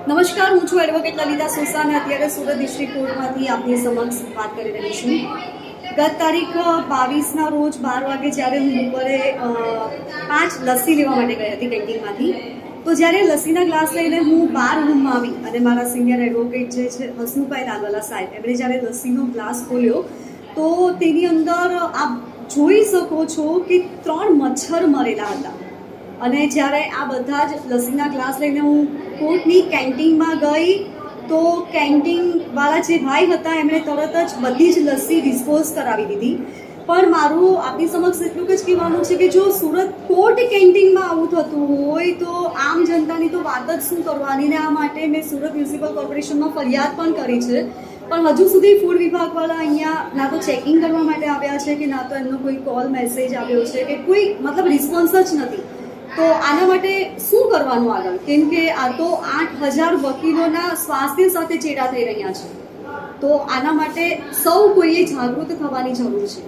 નમસ્કાર, હું છું એડવોકેટ લલિતા સોસા અને અત્યારે સુરત ડિસ્ટ્રિક્ટ કોર્ટમાંથી આપની સમક્ષ વાત કરી રહી છું. ગત તારીખ 22ના રોજ 12 વાગે જ્યારે હું બપોરે 5 લસ્સી લેવા માટે ગઈ હતી કેન્ટીનમાંથી, તો જ્યારે લસ્સીના ગ્લાસ લઈને હું બાર રૂમમાં આવી અને મારા સિનિયર એડવોકેટ જે છે હસમુખભાઈ લાલવાલા સાહેબ, એમણે જ્યારે લસ્સીનો ગ્લાસ ખોલ્યો તો તેની અંદર આપ જોઈ શકો છો કે 3 મચ્છર મરેલા હતા. અને જ્યારે આ બધા જ લસ્સીના ગ્લાસ લઈને હું કોર્ટની કેન્ટીનમાં ગઈ તો કેન્ટીનવાળા જે ભાઈ હતા એમણે તરત જ બધી જ લસ્સી ડિસ્પોઝ કરાવી દીધી. પણ મારું આપની સમક્ષ એટલું જ કહેવાનું છે કે જો સુરત કોર્ટ કેન્ટીનમાં આવું થતું હોય તો આમ જનતાની તો વાત જ શું કરવાની. ને આ માટે મેં સુરત મ્યુનિસિપલ કોર્પોરેશનમાં ફરિયાદ પણ કરી છે, પણ હજુ સુધી ફૂડ વિભાગવાળા અહીંયા ના તો ચેકિંગ કરવા માટે આવ્યા છે કે ના તો એમનો કોઈ કોલ મેસેજ આવ્યો છે કે કોઈ મતલબ રિસ્પોન્સ જ નથી. તો આના માટે શું કરવાનું આગળ? કેમ કે આ તો 8,000 વકીલોના સ્વાસ્થ્ય સાથે ચેડા થઈ રહ્યા છે. તો આના માટે સૌ કોઈએ જાગૃત થવાની જરૂર છે.